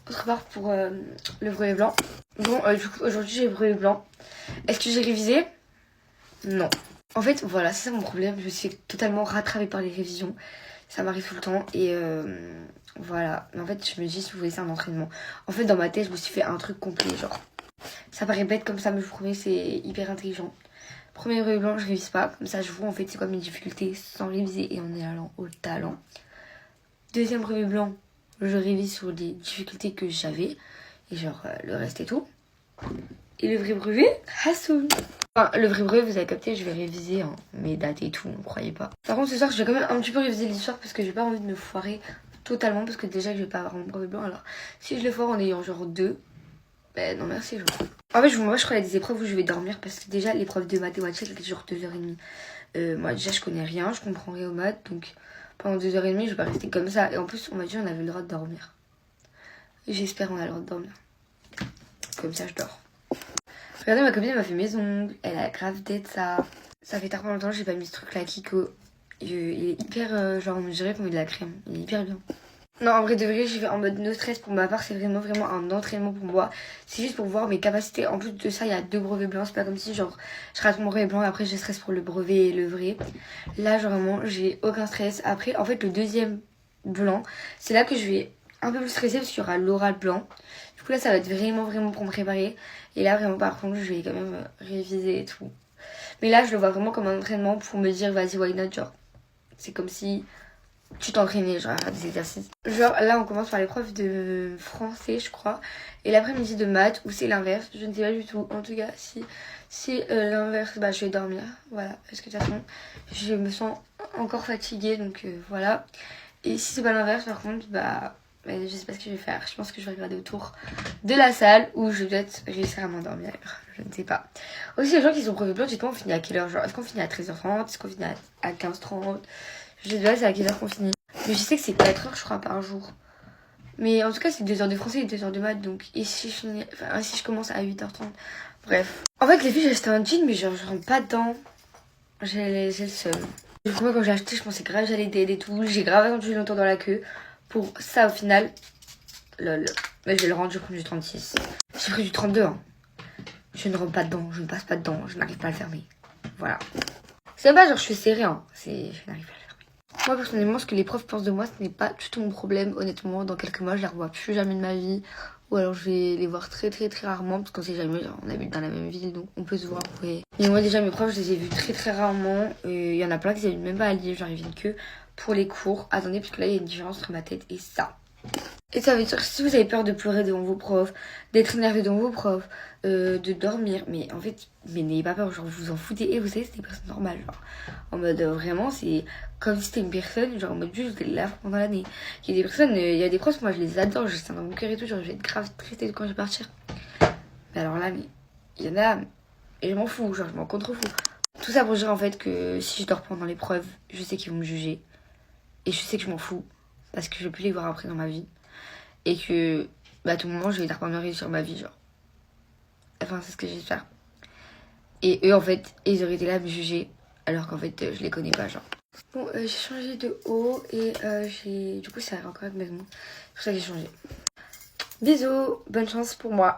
on se prépare pour le brevet blanc. Bon, du coup, aujourd'hui, j'ai le brevet blanc. Est-ce que j'ai révisé? Non. En fait, voilà, c'est ça mon problème. Je me suis fait totalement rattraper par les révisions. Ça m'arrive tout le temps. Et voilà. Mais en fait, je me dis, si vous voulez, c'est un entraînement. En fait, dans ma tête, je me suis fait un truc complet. Genre, ça paraît bête comme ça, mais je vous promets, c'est hyper intelligent. Premier brevet blanc, je révise pas. Comme ça, je vois en fait c'est quoi mes difficultés sans réviser et en y allant au talent. Deuxième brevet blanc, je révise sur les difficultés que j'avais. Et genre, le reste et tout. Et le vrai brevet, Hassoul. Enfin, le vrai brevet, vous avez capté, je vais réviser hein, mes dates et tout, ne croyez pas. Par contre, ce soir, je vais quand même un petit peu réviser l'histoire parce que j'ai pas envie de me foirer totalement. Parce que déjà, que je vais pas avoir mon brevet blanc. Alors, si je le foire en ayant genre 2, ben non, merci. Genre. En fait, moi, je crois qu'il y a des épreuves où je vais dormir parce que déjà, l'épreuve de mathématiques, elle est genre 2h30. Moi, déjà, je connais rien, je comprends rien aux maths. Donc, pendant 2h30, je vais pas rester comme ça. Et en plus, on m'a dit on avait le droit de dormir. J'espère qu'on a le droit de dormir. Comme ça, je dors. Regardez, ma copine elle m'a fait mes ongles, elle a grave tête ça. Ça fait tellement longtemps que j'ai pas mis ce truc là Kiko. Il est hyper genre on dirait qu'on met de la crème, il est hyper bien. Non en vrai de vrai j'y vais en mode no stress pour ma part, c'est vraiment un entraînement pour moi. C'est juste pour voir mes capacités. En plus de ça il y a 2 brevets blancs, c'est pas comme si genre je rate mon brevet blanc et après je stresse pour le brevet et le vrai. Là genre vraiment j'ai aucun stress. Après en fait le deuxième blanc c'est là que je vais un peu plus stresser parce qu'il y aura l'oral blanc. Du coup là ça va être vraiment pour me préparer. Et là vraiment par contre je vais quand même réviser et tout. Mais là je le vois vraiment comme un entraînement pour me dire vas-y why not, genre c'est comme si tu t'entraînais genre à des exercices. Genre là on commence par l'épreuve de français je crois. Et l'après-midi de maths ou c'est l'inverse, je ne sais pas du tout. En tout cas si c'est l'inverse bah je vais dormir. Voilà parce que de toute façon je me sens encore fatiguée donc voilà. Et si c'est pas l'inverse par contre bah je sais pas ce que je vais faire. Je pense que je vais regarder autour de la salle où je vais peut-être réussir à m'endormir. Je ne sais pas. Aussi, les gens qui sont brevet blanc, dites-moi, on finit à quelle heure? Genre, est-ce qu'on finit à 13h30? Est-ce qu'on finit à 15h30? Je sais pas, c'est à quelle heure qu'on finit. Mais je sais que c'est 4 heures, je crois, par jour. Mais en tout cas, c'est 2 heures de français et 2 heures de maths. Donc, et si je, finis... enfin, si je commence à 8h30? Bref. En fait, les filles, j'ai acheté un jean, mais genre, je rentre pas dedans. J'ai le seum. Du coup, moi, quand j'ai acheté, je pensais grave j'allais dead et tout. J'ai grave attendu longtemps dans la queue. Pour ça, au final, lol. Mais je vais le rendre, je prends du 36. J'ai pris du 32, hein. Je ne rentre pas dedans, je ne passe pas dedans, je n'arrive pas à le fermer. Voilà. C'est pas genre je suis serré, hein. Je n'arrive pas à le fermer. Moi, personnellement, ce que les profs pensent de moi, ce n'est pas du tout mon problème. Honnêtement, dans quelques mois, je les revois plus jamais de ma vie. Ou alors, je vais les voir très rarement. Parce qu'on sait jamais, genre, on habite dans la même ville, donc on peut se voir. Ouais. Et moi, déjà, mes profs, je les ai vus très rarement. Il y en a plein qui n'arrivent même pas à lire. Genre, ils viennent que pour les cours. Attendez, parce que là, il y a une différence entre ma tête et ça. Et ça veut dire que si vous avez peur de pleurer devant vos profs, d'être énervé devant vos profs, de dormir, mais en fait, mais n'ayez pas peur, genre vous en foutez. Et vous savez, c'est des personnes normales, genre. En mode vraiment, c'est comme si c'était une personne, genre en mode juste vous êtes là pendant l'année. Il y a des personnes, il y a des profs, moi je les adore, je sens dans mon cœur et tout, genre je vais être grave stressée quand je vais partir. Mais alors là, mais il y en a, et je m'en fous, genre je m'en contrefous. Tout ça pour dire en fait que si je dors pendant l'épreuve, je sais qu'ils vont me juger. Et je sais que je m'en fous, parce que je vais plus les voir après dans ma vie. Et que à tout moment je vais leur réussir sur ma vie genre. Enfin c'est ce que j'espère. Et eux en fait ils auraient été là à me juger alors qu'en fait je les connais pas genre. Bon j'ai changé de haut et du coup ça a encore avec maison. C'est pour ça que j'ai changé. Bisous, bonne chance pour moi.